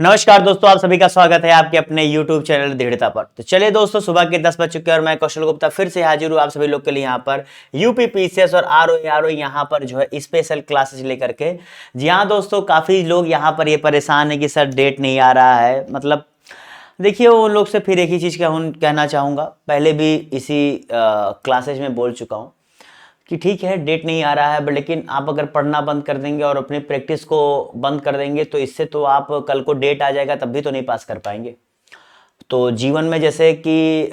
नमस्कार दोस्तों, आप सभी का स्वागत है आपके अपने YouTube चैनल दृढ़ता पर। तो चलिए दोस्तों, सुबह के 10 बज चुके हैं और मैं कौशल गुप्ता फिर से हाजिर हूँ आप सभी लोग के लिए यहाँ पर यूपी पीसीएस और आरओ यहाँ पर जो है स्पेशल क्लासेस लेकर के। जी हाँ दोस्तों, काफ़ी लोग यहाँ पर ये परेशान है कि सर डेट नहीं आ रहा है। मतलब देखिए, वो लोग से फिर एक ही चीज़ कहना चाहूँगा, पहले भी इसी क्लासेज में बोल चुका हूँ कि ठीक है डेट नहीं आ रहा है, बट लेकिन आप अगर पढ़ना बंद कर देंगे और अपनी प्रैक्टिस को बंद कर देंगे तो इससे तो आप कल को डेट आ जाएगा तब भी तो नहीं पास कर पाएंगे। तो जीवन में जैसे कि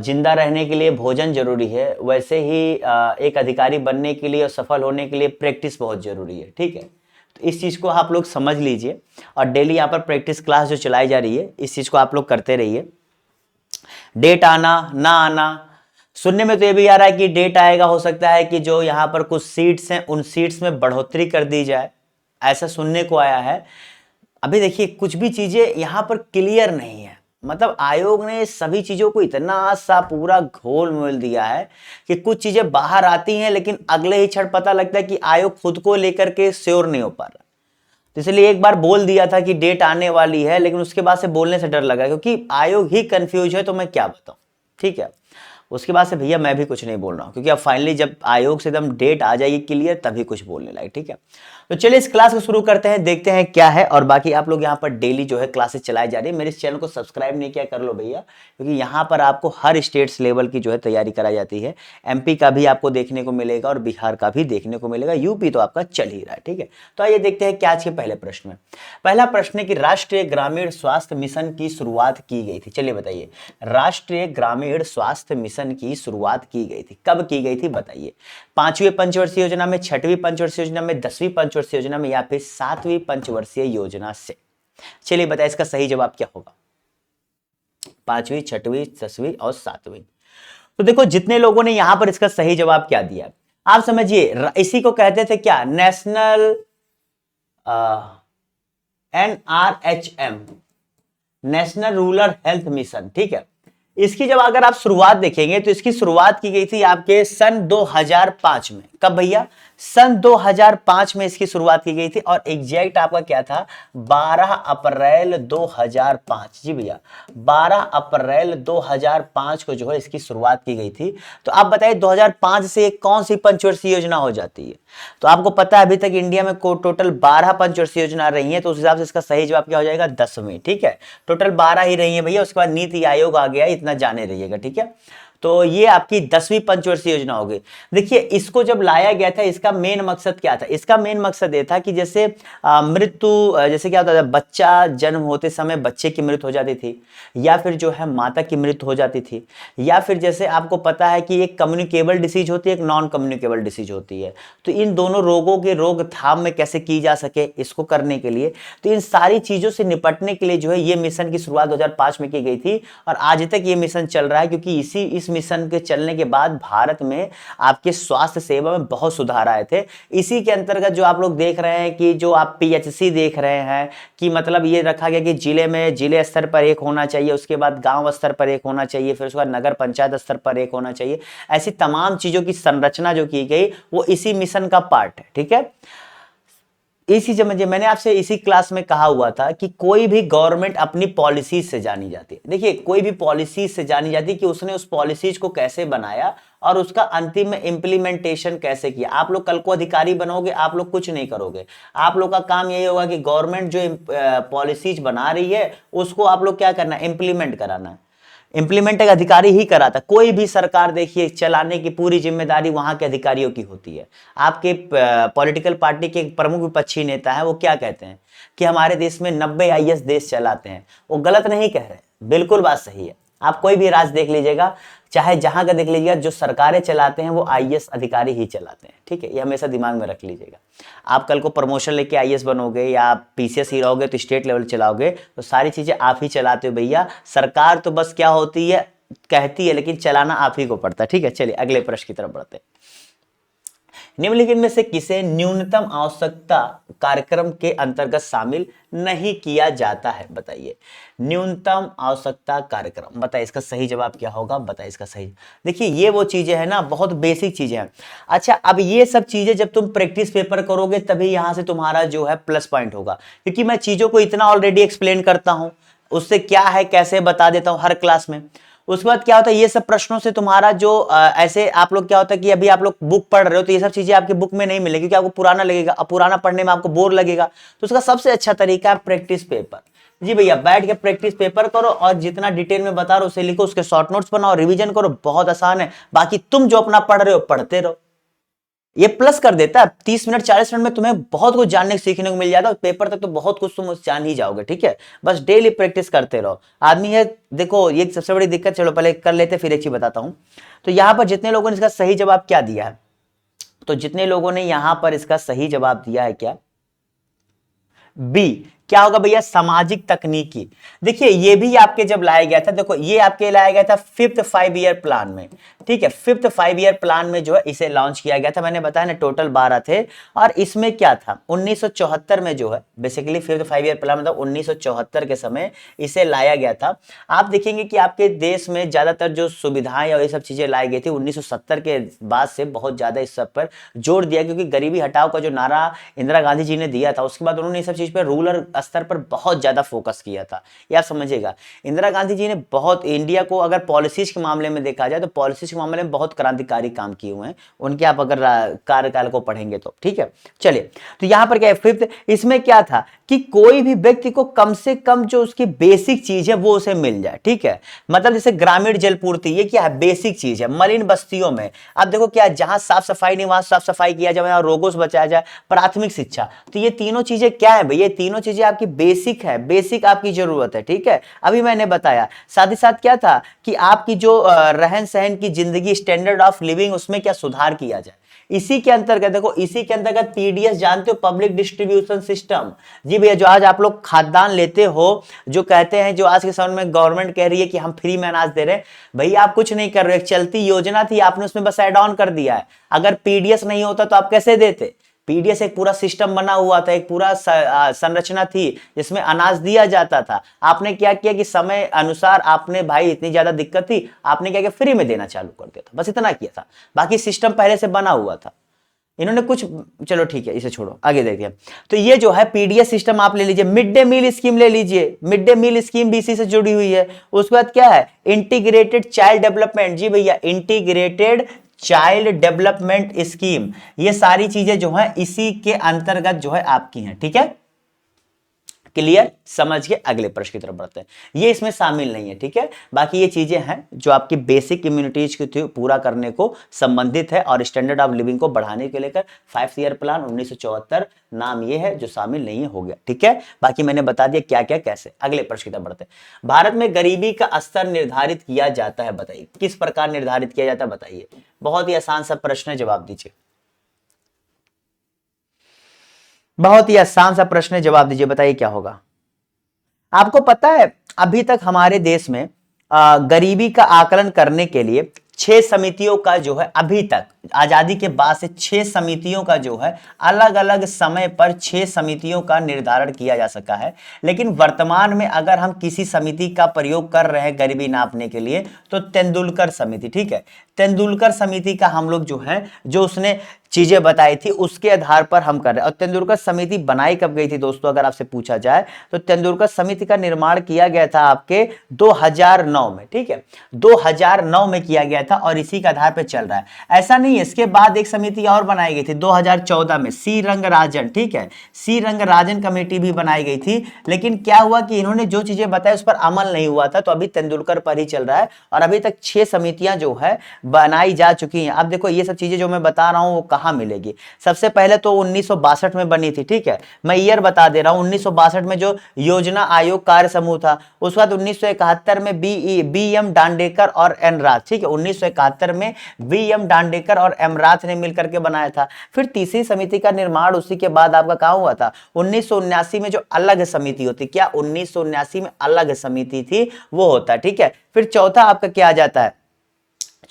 जिंदा रहने के लिए भोजन जरूरी है, वैसे ही एक अधिकारी बनने के लिए और सफल होने के लिए प्रैक्टिस बहुत जरूरी है। ठीक है, तो इस चीज़ को आप लोग समझ लीजिए और डेली यहाँ पर प्रैक्टिस क्लास जो चलाई जा रही है इस चीज़ को आप लोग करते रहिए। डेट आना ना आना, सुनने में तो ये भी आ रहा है कि डेट आएगा, हो सकता है कि जो यहाँ पर कुछ सीट्स हैं उन सीट्स में बढ़ोतरी कर दी जाए, ऐसा सुनने को आया है। अभी देखिए, कुछ भी चीजें यहाँ पर क्लियर नहीं है। मतलब आयोग ने सभी चीजों को इतना सा पूरा घोल मोल दिया है कि कुछ चीजें बाहर आती हैं लेकिन अगले ही क्षण पता लगता है कि आयोग खुद को लेकर के श्योर नहीं हो पा रहा। तो इसलिए एक बार बोल दिया था कि डेट आने वाली है, लेकिन उसके बाद से बोलने से डर लगा क्योंकि आयोग ही कंफ्यूज है, तो मैं क्या बताऊं। ठीक है, उसके बाद से भैया मैं भी कुछ नहीं बोल रहा हूं क्योंकि अब फाइनली जब आयोग से एकदम डेट आ जाएगी क्लियर तभी कुछ बोलने लायक। ठीक है, तो चलिए इस क्लास को शुरू करते हैं, देखते हैं क्या है। और बाकी आप लोग यहाँ पर डेली जो है क्लासेस चलाई जा रही है। मेरे इस चैनल को सब्सक्राइब नहीं किया, कर लो भैया, क्योंकि यहाँ पर आपको हर स्टेट्स लेवल की जो है तैयारी कराई जाती है। एमपी का भी आपको देखने को मिलेगा और बिहार का भी देखने को मिलेगा, यूपी तो आपका चल ही रहा है। ठीक है, तो आइए देखते हैं क्या आज के पहले प्रश्न में। पहला प्रश्न है कि राष्ट्रीय ग्रामीण स्वास्थ्य मिशन की शुरुआत की गई थी। चलिए बताइए, राष्ट्रीय ग्रामीण स्वास्थ्य मिशन की शुरुआत की गई थी, कब की गई थी बताइए। 5वीं पंचवर्षीय योजना में, 6वीं पंचवर्षीय योजना में, 10वीं पंचवर्षीय योजना में, या फिर 7वीं पंचवर्षीय योजना से। चलिए बताइए इसका सही जवाब क्या होगा। 5वीं, 6वीं, 10वीं और 7वीं। तो देखो जितने लोगों ने यहां पर इसका सही जवाब क्या दिया, आप समझिए, इसी को कहते थे क्या, national NRHM, national rural health mission. ठीक है, इसकी जब अगर आप शुरुआत देखेंगे तो इसकी शुरुआत की गई थी आपके सन 2005 में। कब भैया? सन 2005 में इसकी शुरुआत की गई थी और एग्जैक्ट आपका क्या था, 12 अप्रैल 2005। जी भैया, 12 अप्रैल 2005 को जो है इसकी शुरुआत की गई थी। तो आप बताइए 2005 से कौन सी पंचवर्षीय योजना हो जाती है? तो आपको पता है अभी तक इंडिया में टोटल 12 पंचवर्षीय योजना रही है, तो उस हिसाब से इसका सही जवाब क्या हो जाएगा, 10वीं। ठीक है, टोटल 12 ही रही है भैया, उसके बाद नीति आयोग आ गया, इतना जाने रहिएगा। ठीक है, तो ये आपकी 10वीं पंचवर्षीय योजना होगी। देखिए, इसको जब लाया गया था इसका मेन मकसद क्या था? इसका मेन मकसद ये था कि जैसे मृत्यु, जैसे क्या होता था, बच्चा जन्म होते समय बच्चे की मृत्यु हो जाती थी, या फिर जो है माता की मृत्यु हो जाती थी, या फिर जैसे आपको पता है कि एक कम्युनिकेबल डिसीज होती है, एक नॉन कम्युनिकेबल डिसीज होती है। तो इन दोनों रोगों के रोकथाम में कैसे की जा सके, इसको करने के लिए, तो इन सारी चीजों से निपटने के लिए जो है ये मिशन की शुरुआत 2005 में की गई थी और आज तक ये मिशन चल रहा है, क्योंकि इस मिशन के चलने के बाद भारत में आपके स्वास्थ्य सेवा में बहुत सुधार आए थे। इसी के अंतर्गत जो आप लोग देख रहे हैं कि जो आप पीएचसी देख रहे हैं, कि मतलब ये रखा गया कि जिले में, जिले स्तर पर एक होना चाहिए, उसके बाद गांव स्तर पर एक होना चाहिए, फिर उसके बाद नगर पंचायत स्तर पर एक होना चाहिए। ऐसी तमाम चीजों की संरचना जो की गई वो इसी मिशन का पार्ट है। ठीक है, इसी समझिए, मैंने आपसे इसी क्लास में कहा हुआ था कि कोई भी गवर्नमेंट अपनी पॉलिसीज से जानी जाती है। देखिए, कोई भी पॉलिसीज से जानी जाती है कि उसने उस पॉलिसीज को कैसे बनाया और उसका अंतिम में इंप्लीमेंटेशन कैसे किया। आप लोग कल को अधिकारी बनोगे, आप लोग कुछ नहीं करोगे, आप लोग का काम यही होगा कि गवर्नमेंट जो पॉलिसीज बना रही है उसको आप लोग क्या करना है, इंप्लीमेंट कराना है। इंप्लीमेंट एक अधिकारी ही कराता। कोई भी सरकार देखिए, चलाने की पूरी जिम्मेदारी वहां के अधिकारियों की होती है। आपके पॉलिटिकल पार्टी के एक प्रमुख विपक्षी नेता है, वो क्या कहते हैं कि हमारे देश में 90 आईएएस देश चलाते हैं। वो गलत नहीं कह रहे, बिल्कुल बात सही है। आप कोई भी राज्य देख लीजिएगा, चाहे जहां का देख लीजिएगा, जो सरकारें चलाते हैं वो आईएएस अधिकारी ही चलाते हैं। ठीक है, ये हमेशा दिमाग में रख लीजिएगा। आप कल को प्रमोशन लेके आईएएस बनोगे या आप पीसीएस ही रहोगे तो स्टेट लेवल चलाओगे, तो सारी चीजें आप ही चलाते हो भैया। सरकार तो बस क्या होती है, कहती है, लेकिन चलाना आप ही को पड़ता है। ठीक है, चलिए अगले प्रश्न की तरफ बढ़ते हैं। निम्नलिखित में से किसे न्यूनतम आवश्यकता कार्यक्रम के अंतर्गत शामिल नहीं किया जाता है? बताइए, न्यूनतम आवश्यकता कार्यक्रम, बताइए इसका सही जवाब क्या होगा? बताइए इसका सही। देखिए ये वो चीजें हैं ना, बहुत बेसिक चीजें हैं। अच्छा, अब ये सब चीजें जब तुम प्रैक्टिस पेपर करोगे तभी यहां से तुम्हारा जो है प्लस पॉइंट होगा, क्योंकि मैं चीजों को इतना ऑलरेडी एक्सप्लेन करता हूं, उससे क्या है कैसे बता देता हूं हर क्लास में। उसके बाद क्या होता है, ये सब प्रश्नों से तुम्हारा जो ऐसे आप लोग क्या होता है कि अभी आप लोग बुक पढ़ रहे हो तो ये सब चीजें आपकी बुक में नहीं मिलेगी, क्योंकि आपको पुराना लगेगा, अब पुराना पढ़ने में आपको बोर लगेगा। तो उसका सबसे अच्छा तरीका है प्रैक्टिस पेपर। जी भैया, बैठ के प्रैक्टिस पेपर करो और जितना डिटेल में बता रहा हूं उसे लिखो, उसके शॉर्ट नोट्स बनाओ, रिवीजन करो, बहुत आसान है। बाकी तुम जो अपना पढ़ रहे हो पढ़ते रहो, ये प्लस कर देता है। 30 मिनट 40 मिनट में तुम्हें बहुत कुछ जानने सीखने को मिल जाता है, पेपर तक तो बहुत कुछ तुम जान ही जाओगे। ठीक है, बस डेली प्रैक्टिस करते रहो। आदमी है, देखो ये सबसे बड़ी दिक्कत, चलो पहले कर लेते फिर एक चीज बताता हूं। तो यहां पर जितने लोगों ने इसका सही जवाब क्या दिया है, तो जितने लोगों ने यहां पर इसका सही जवाब दिया है क्या, बी, क्या होगा भैया, सामाजिक तकनीकी। देखिए ये भी आपके जब लाया गया था, देखो ये आपके लाया गया था 5th 5 ईयर प्लान में। ठीक है, 5th 5 ईयर प्लान में जो है इसे लॉन्च किया गया था, मैंने बताया ना टोटल 12 थे। और इसमें क्या था, 1974 में जो है बेसिकली 5th 5 ईयर प्लान मतलब 1974 के समय इसे लाया गया था। आप देखेंगे कि आपके देश में ज्यादातर जो सुविधाएं और ये सब चीजें लाई गई थी 1970 के बाद से बहुत ज्यादा इस सब पर जोर दिया, क्योंकि गरीबी हटाओ का जो नारा इंदिरा गांधी जी ने दिया था, उसके बाद उन्होंने इस सब चीज पर रूरल स्तर पर बहुत ज्यादा फोकस किया था। ये आप समझिएगा, इंदिरा गांधी जी ने बहुत इंडिया को अगर पॉलिसीज के मामले में देखा जाए तो पॉलिसीज के मामले में बहुत क्रांतिकारी काम किए हुए हैं उनके, आप अगर कार्यकाल को पढ़ेंगे तो। ठीक है, चलिए तो यहां पर क्या है 5th, इसमें क्या था कि कोई भी व्यक्ति को कम से कम जो उसकी बेसिक चीज है वो उसे मिल जाए। ठीक है, मतलब जैसे ग्रामीण जल पूर्ति, ये क्या है, बेसिक चीज है। मलिन बस्तियों में अब देखो क्या, जहां साफ सफाई नहीं वहां साफ सफाई किया जाए, रोगों से बचाया जाए, प्राथमिक शिक्षा, तो ये तीनों चीजें क्या है भैया, ये तीनों चीजें आपकी बेसिक है, बेसिक आपकी जरूरत है। ठीक है, अभी मैंने बताया। साथ ही साथ क्या था कि आपकी जो रहन सहन की जिंदगी, स्टैंडर्ड ऑफ लिविंग, उसमें क्या सुधार किया जाए। इसी के अंतर्गत देखो, इसी के अंतर्गत पीडीएस जानते हो, पब्लिक डिस्ट्रीब्यूशन सिस्टम। जी भैया, जो आज आप लोग खाद्यान्न लेते हो, जो कहते हैं, जो आज के समय में गवर्नमेंट कह रही है कि हम फ्री में अनाज दे रहे हैं, भैया आप कुछ नहीं कर रहे हो, एक चलती योजना थी, आपने उसमें बस ऐड ऑन कर दिया है। अगर पीडीएस नहीं होता तो आप कैसे देते? पीडीएस एक पूरा सिस्टम बना हुआ था, एक पूरा संरचना थी जिसमें अनाज दिया जाता था। आपने क्या किया कि समय अनुसार आपने, भाई इतनी ज्यादा दिक्कत थी, आपने क्या किया, फ्री में देना चालू कर दिया था, बस इतना किया था। बाकी सिस्टम पहले से बना हुआ था, इन्होंने कुछ, चलो ठीक है इसे छोड़ो, आगे देखिए। तो ये जो है पीडीएस सिस्टम आप ले लीजिए, मिड डे मील स्कीम ले लीजिए, मिड डे मील स्कीम भी इसी से जुड़ी हुई है। उसके बाद क्या है, इंटीग्रेटेड चाइल्ड डेवलपमेंट, जी भैया इंटीग्रेटेड चाइल्ड डेवलपमेंट स्कीम, ये सारी चीजें जो है इसी के अंतर्गत जो है आपकी हैं। ठीक है, क्लियर, समझ के अगले प्रश्न की तरफ बढ़ते हैं। ये इसमें शामिल नहीं है। ठीक है, बाकी ये चीजें हैं जो आपकी बेसिक इम्यूनिटीज को पूरा करने को संबंधित है और स्टैंडर्ड ऑफ लिविंग को बढ़ाने के लेकर 5th ईयर प्लान 1974 नाम ये है जो शामिल नहीं है, हो गया। ठीक है, बाकी मैंने बता दिया क्या क्या कैसे। अगले प्रश्न की तरफ बढ़ते हैं। भारत में गरीबी का स्तर निर्धारित किया जाता है, बताइए किस प्रकार निर्धारित किया जाता है, बताइए। बहुत ही आसान सा प्रश्न है, जवाब दीजिए। बहुत ही आसान सा प्रश्न है, जवाब दीजिए, बताइए क्या होगा। आपको पता है अभी तक हमारे देश में गरीबी का आकलन करने के लिए 6 समितियों का जो है, अभी तक आजादी के बाद से 6 समितियों का जो है, अलग अलग समय पर 6 समितियों का निर्धारण किया जा सका है। लेकिन वर्तमान में अगर हम किसी समिति का प्रयोग कर रहे हैं गरीबी नापने के लिए तो तेंदुलकर समिति। ठीक है, तेंदुलकर समिति का हम लोग जो है, जो उसने चीजें बताई थी उसके आधार पर हम कर रहे हैं। और तेंदुलकर समिति बनाई कब गई थी दोस्तों, अगर आपसे पूछा जाए तो तेंदुलकर समिति का निर्माण किया गया था आपके 2009 में। ठीक है, 2009 में किया गया था और इसी के आधार पर चल रहा है। ऐसा नहीं है, इसके बाद एक समिति और बनाई गई थी 2014 में, सी रंगराजन। ठीक है, सी रंगराजन कमेटी भी बनाई गई थी। लेकिन क्या हुआ कि इन्होंने जो चीजें बताई उस पर अमल नहीं हुआ था, तो अभी तेंदुलकर पर ही चल रहा है। और अभी तक 6 समितियां जो है बनाई जा चुकी हैं। अब देखो ये सब चीजें जो मैं बता रहा हूं वो कहां मिलेगी। सबसे पहले तो 1962 में बनी थी। ठीक है, मैं ईयर बता दे रहा हूं, 1962 में जो योजना आयोग कार्य समूह था। उसके बाद 1971 में बी एम डांडेकर और एन राथ। ठीक है, 1971 में बी एम डांडेकर और एम राथ ने मिलकर के बनाया था। फिर तीसरी समिति का निर्माण उसी के बाद आपका कहां हुआ था, 1979 में जो अलग समिति होती, क्या 1979 में अलग समिति थी वो होता। ठीक है, फिर चौथा आपका क्या आ जाता है,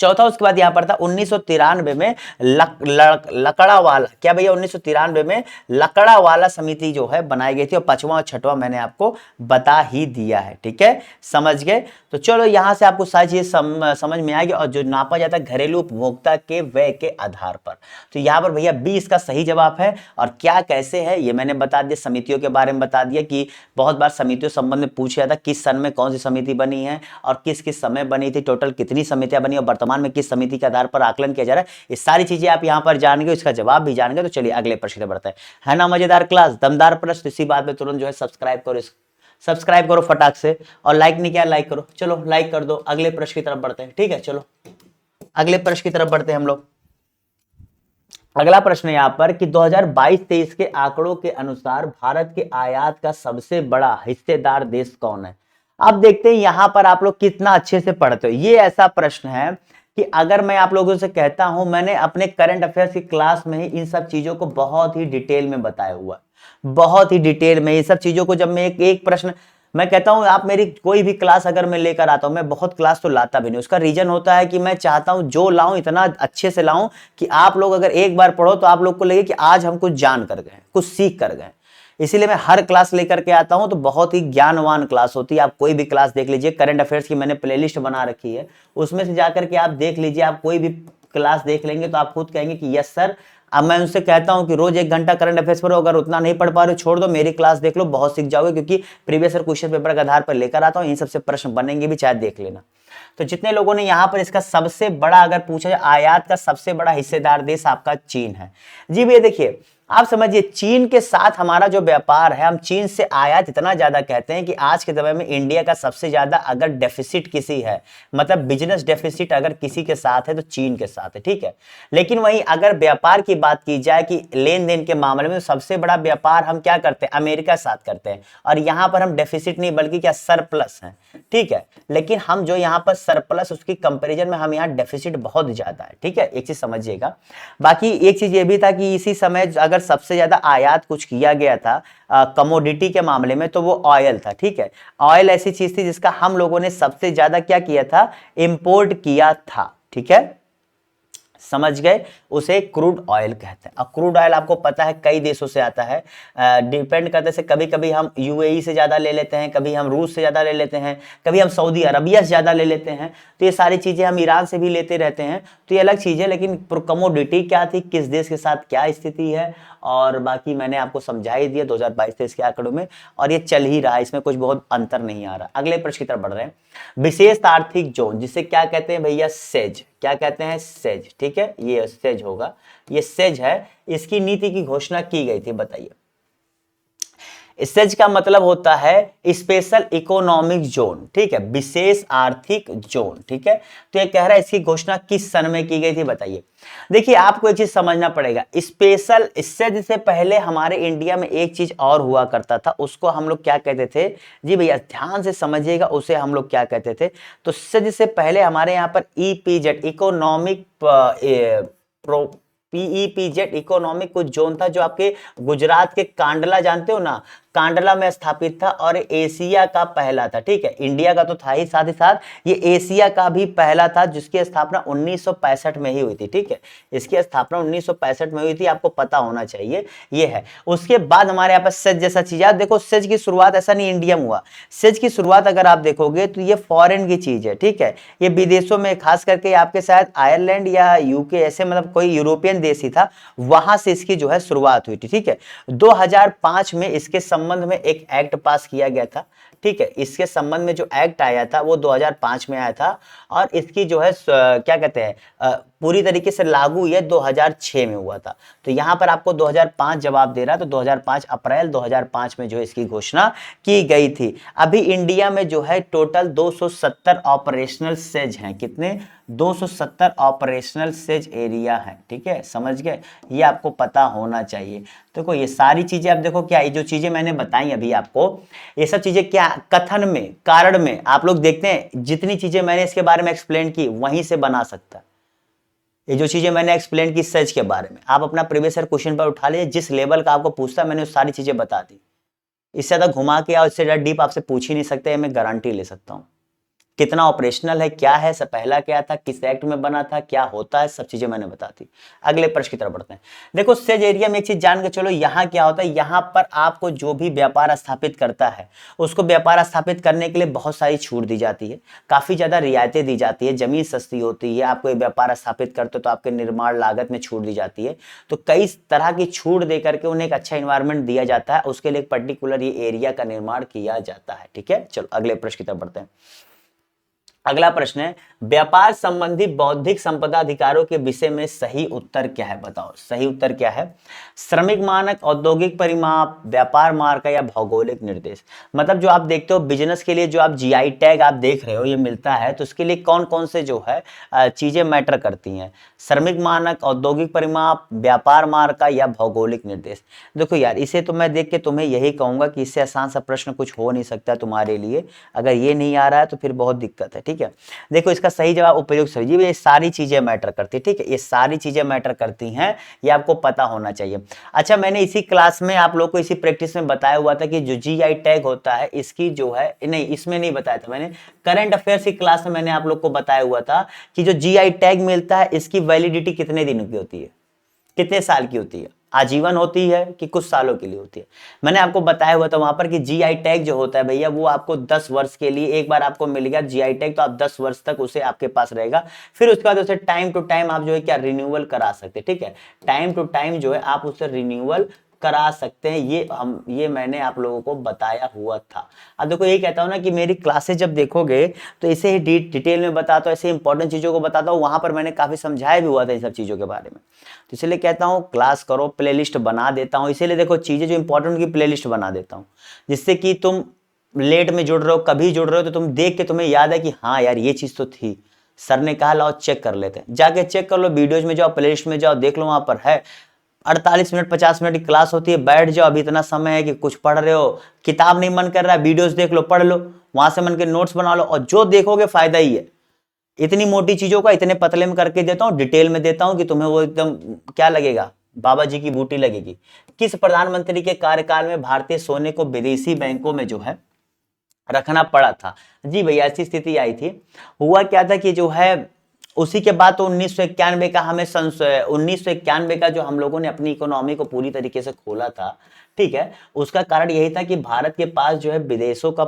चौथा उसके बाद यहां पर था 1993 में लकड़ावाला, क्या भैया 1993 में लकड़ावाला समिति जो है बनाई गई थी। और पांचवा और छठवां मैंने आपको बता ही दिया है, ठीक है, समझ गए। तो चलो यहां से आपको सारी चीजें समझ में आएगी। और जो नापा जाता है घरेलू उपभोक्ता के व्यय के आधार पर, तो यहां पर भैया बी इसका सही जवाब है। और क्या कैसे है ये मैंने बता दिया, समितियों के बारे में बता दिया कि बहुत बार समितियों संबंध में पूछा जाता किस सन में कौन सी समिति बनी है और किस किस समय बनी थी, टोटल कितनी समितियां बनी और वर्तमान में किस समिति के आधार पर आकलन किया जा रहा है। ये सारी चीजें आप यहां पर जान गए, इसका जवाब भी जान गए। तो चलिए अगले प्रश्न की तरफ बढ़ते हैं। है ना मजेदार क्लास, दमदार प्रश्न। इसी बात में तुरंत जो है सब्सक्राइब करो फटाक से, और लाइक नहीं किया लाइक करो, चलो लाइक कर दो। अगले प्रश्न की तरफ बढ़ते हैं, ठीक है, चलो अगले प्रश्न की तरफ बढ़ते हैं हम लोग। अगला प्रश्न है यहां पर कि 2022-23 के आंकड़ों के अनुसार भारत के आयात का सबसे बड़ा हिस्सेदार देश कौन है। अब देखते हैं यहां पर आप लोग कितना अच्छे से पढ़ते हो। ये ऐसा प्रश्न है कि अगर मैं आप लोगों से कहता हूं, मैंने अपने करंट अफेयर्स की क्लास में ही इन सब चीजों को बहुत ही डिटेल में बताया हुआ है, बहुत ही डिटेल में ये सब चीजों को। जब मैं एक प्रश्न मैं कहता हूं, आप मेरी कोई भी क्लास अगर मैं लेकर आता हूं, मैं बहुत क्लास तो लाता भी नहीं, उसका रीजन होता है कि मैं चाहता हूं जो लाऊं इतना अच्छे से लाऊं कि आप लोग अगर एक बार पढ़ो तो आप लोग को लगे कि आज हम कुछ जान कर गए, कुछ सीख कर गए। इसीलिए मैं हर क्लास लेकर के आता हूं, तो बहुत ही ज्ञानवान क्लास होती है। आप कोई भी क्लास देख लीजिए, करंट अफेयर्स की मैंने प्लेलिस्ट बना रखी है, उसमें से जाकर के आप देख लीजिए। आप कोई भी क्लास देख लेंगे तो आप खुद कहेंगे कि यस सर। अब मैं उनसे कहता हूं कि रोज 1 घंटा करंट अफेयर्स पढ़ो, अगर उतना नहीं पढ़ पा रहे हो छोड़ दो, मेरी क्लास देख लो, बहुत सीख जाओगे। क्योंकि प्रीवियस ईयर क्वेश्चन पेपर के आधार पर लेकर आता हूं, इन सबसे प्रश्न बनेंगे भी, चाहे देख लेना। तो जितने लोगों ने यहां पर इसका सबसे बड़ा अगर पूछा जाए, आयात का सबसे बड़ा हिस्सेदार देश आपका चीन है। जी भैया देखिए, आप समझिए चीन के साथ हमारा जो व्यापार है, हम चीन से आयात इतना ज्यादा कहते हैं कि आज के समय में इंडिया का सबसे ज्यादा अगर डेफिसिट किसी है, मतलब बिजनेस डेफिसिट अगर किसी के साथ है तो चीन के साथ है, ठीक है। लेकिन वहीं अगर व्यापार की बात की जाए कि लेन देन के मामले में, तो सबसे बड़ा व्यापार हम क्या करते हैं, अमेरिका के साथ करते हैं। और यहां पर हम डेफिसिट नहीं बल्कि क्या सरप्लस है, ठीक है। लेकिन हम जो यहां पर सरप्लस, उसकी कंपेरिजन में हम यहाँ डेफिसिट बहुत ज्यादा है, ठीक है, एक चीज समझिएगा। बाकी एक चीज ये भी था कि इसी समय अगर सबसे ज्यादा आयात कुछ किया गया था कमोडिटी के मामले में, तो वो ऑयल था, ठीक है। ऑयल ऐसी चीज थी जिसका हम लोगों ने सबसे ज्यादा क्या किया था, इंपोर्ट किया था, ठीक है, समझ गए। उसे क्रूड ऑयल कहते हैं। अब क्रूड ऑयल आपको पता है कई देशों से आता है, डिपेंड करते से कभी कभी हम यूएई से ज्यादा ले लेते हैं, कभी हम रूस से ज्यादा ले लेते हैं, कभी हम सऊदी अरबिया से ज्यादा ले लेते हैं। तो ये सारी चीजें हम ईरान से भी लेते रहते हैं, तो ये अलग चीज है। लेकिन कमोडिटी क्या थी, किस देश के साथ क्या स्थिति है, और बाकी मैंने आपको समझा ही दिया 2022-23 के आंकड़ों में, और ये चल ही रहा है, इसमें कुछ बहुत अंतर नहीं आ रहा। अगले प्रश्न की तरफ बढ़ रहे हैं। विशेष आर्थिक जोन, जिसे क्या कहते हैं भैया, सेज, क्या कहते हैं, सेज, ठीक है, ये सेज होगा, ये सेज है। इसकी नीति की घोषणा की गई थी, बताइए। सेज का मतलब होता है स्पेशल इकोनॉमिक जोन, ठीक है, विशेष आर्थिक जोन, ठीक है। तो ये कह रहा है इसकी घोषणा किस सन में की गई थी, बताइए। देखिए आपको एक चीज समझना पड़ेगा, स्पेशल सेज से पहले हमारे इंडिया में एक चीज और हुआ करता था, उसको हम लोग क्या कहते थे, जी भैया ध्यान से समझिएगा, उसे हम लोग क्या कहते थे। तो सेज से पहले हमारे यहाँ पर ईपीजेड इकोनॉमिक पीईपीजेड इकोनॉमिक कुछ जोन था, जो आपके गुजरात के कांडला जानते हो ना, कांडला में स्थापित था, और एशिया का पहला था, ठीक है। इंडिया का तो था ही, साथ ही साथ ये एशिया का भी पहला था, जिसकी स्थापना 1965 में ही हुई थी, ठीक है। इसकी स्थापना 1965 में हुई थी, आपको पता होना चाहिए, ये है। उसके बाद हमारे यहाँ पर सेज जैसा चीज है। देखो सेज की शुरुआत ऐसा नहीं इंडिया में हुआ, सेज की शुरुआत अगर आप देखोगे तो ये फॉरेन की चीज है, ठीक है। ये विदेशों में, खास करके आपके शायद आयरलैंड या यूके, ऐसे मतलब कोई यूरोपियन देश ही था, वहां से इसकी जो है शुरुआत हुई थी, ठीक है। 2005 में इसके संबंध में एक एक्ट पास किया गया था, ठीक है। इसके संबंध में जो एक्ट आया था वो 2005 में आया था, और इसकी जो है क्या कहते हैं पूरी तरीके से लागू ये 2006 में हुआ था। तो यहां पर आपको 2005 जवाब दे रहा है, तो 2005 अप्रैल 2005 में जो है इसकी घोषणा की गई थी। अभी इंडिया में जो है टोटल 270 ऑपरेशनल सेज हैं, कितने, 270 ऑपरेशनल सेज एरिया है, ठीक है, समझ गए। ये आपको पता होना चाहिए। देखो ये सारी चीजें आप देखो, क्या ये जो चीजें मैंने बताई अभी आपको, ये सब चीजें क्या कथन में, कारण में आप लोग देखते हैं, जितनी चीजें मैंने इसके बारे में एक्सप्लेन की वहीं से बना सकता है। ये जो चीजें मैंने एक्सप्लेन की सेज के बारे में, आप अपना प्रीवियस ईयर क्वेश्चन पर उठा लीजिए, जिस लेवल का आपको पूछता है मैंने उस सारी चीजें बता दी। इससे ज्यादा घुमा के या इससे ज्यादा डीप आपसे पूछ ही नहीं सकते, मैं गारंटी ले सकता हूं, कितना ऑपरेशनल है, क्या है, सब पहला क्या था, किस एक्ट में बना था, क्या होता है, सब चीजें मैंने बता दी। अगले प्रश्न की तरफ बढ़ते हैं। देखो सेज एरिया में एक चीज जान के चलो, यहाँ क्या होता है, यहाँ पर आपको जो भी व्यापार स्थापित करता है उसको व्यापार स्थापित करने के लिए बहुत सारी छूट दी जाती है, काफी ज्यादा रियायतें दी जाती है, जमीन सस्ती होती है, आपको व्यापार स्थापित करते हो तो आपके निर्माण लागत में छूट दी जाती है। तो कई तरह की छूट दे करके उन्हें एक अच्छा इन्वायरमेंट दिया जाता है, उसके लिए एक पर्टिकुलर ये एरिया का निर्माण किया जाता है। ठीक है, चलो अगले प्रश्न की तरफ बढ़ते हैं। अगला प्रश्न है, व्यापार संबंधी बौद्धिक संपदा अधिकारों के विषय में सही उत्तर क्या है, बताओ सही उत्तर क्या है। श्रमिक मानक, औद्योगिक परिमाप, व्यापार मार्का या भौगोलिक निर्देश। मतलब जो आप देखते हो बिजनेस के लिए जो आप जीआई टैग आप देख रहे हो ये मिलता है, तो उसके लिए कौन कौन से जो है चीजें मैटर करती हैं, श्रमिक मानक, औद्योगिक परिमाप, व्यापार मार्का या भौगोलिक निर्देश। देखो यार इसे तो मैं देख के तुम्हें यही कहूंगा कि इससे आसान सा प्रश्न कुछ हो नहीं सकता तुम्हारे लिए, अगर ये नहीं आ रहा है तो फिर बहुत दिक्कत है। ठीक है, देखो इसका सही जवाब उपयुक्त सब्जी, ये सारी चीजें मैटर करती है। ठीक है, ये सारी चीजें मैटर करती हैं, ये आपको पता होना चाहिए। अच्छा मैंने इसी क्लास में आप लोग को इसी प्रैक्टिस में बताया हुआ था कि जो जीआई टैग होता है इसकी जो है, नहीं इसमें नहीं बताया था मैंने, करंट अफेयर्स की क्लास में मैंने आप लोग को बताया हुआ था कि जो जीआई टैग मिलता है इसकी वैलिडिटी कितने दिनों की होती है, कितने साल की होती है, आजीवन होती है कि कुछ सालों के लिए होती है। मैंने आपको बताया हुआ था वहां पर कि जीआई टैग जो होता है भैया वो आपको 10 वर्ष के लिए, एक बार आपको मिल गया जीआई टैग तो आप 10 वर्ष तक उसे आपके पास रहेगा, फिर उसके बाद उसे टाइम टू टाइम आप जो है क्या रिन्यूअल करा सकते हैं। ठीक है, टाइम टू टाइम जो है आप उसे रिन्यूअल करा सकते हैं, ये मैंने आप लोगों को बताया हुआ था। अब देखो ये कहता हूं ना कि मेरी क्लासेस जब देखोगे तो इसे ही डिटेल में बताता हूं, ऐसे इंपॉर्टेंट चीजों को बताता हूं, वहां पर मैंने काफी समझाया भी हुआ था इन सब चीजों के बारे में। तो इसलिए कहता हूं क्लास करो, प्लेलिस्ट बना देता हूं, इसीलिए देखो चीजें जो इंपॉर्टेंट की प्लेलिस्ट बना देता हूं, जिससे कि तुम लेट में जुड़ रहे हो, कभी जुड़ रहे हो तो तुम देख के तुम्हें याद है कि हाँ यार ये चीज तो थी, सर ने कहा लाओ चेक कर लेते हैं, जाके चेक कर लो, वीडियोज में जाओ, प्लेलिस्ट में जाओ, देख लो वहां पर है। 48 मिनट 50 मिनट की क्लास होती है, बैठ जाओ, अभी इतना समय है कि कुछ पढ़ रहे हो, किताब नहीं मन कर रहा है, वीडियोस देख लो, पढ़ लो, वहां से मन के नोट्स बना लो, और जो देखोगे फायदा ही है। इतनी मोटी चीजों का इतने पतले में करके देता हूं, डिटेल में देता हूं कि तुम्हें वो एकदम क्या लगेगा, बाबा जी की बूटी लगेगी। किस प्रधानमंत्री के कार्यकाल में भारतीय सोने को विदेशी बैंकों में जो है रखना पड़ा था। जी भैया ऐसी स्थिति आई थी, हुआ क्या था कि जो है उसी के बाद तो 1991 का हमें 1991 का जो हम लोगों ने अपनी इकोनॉमी को पूरी तरीके से खोला था, ठीक है, उसका कारण यही था कि भारत के पास जो है विदेशों का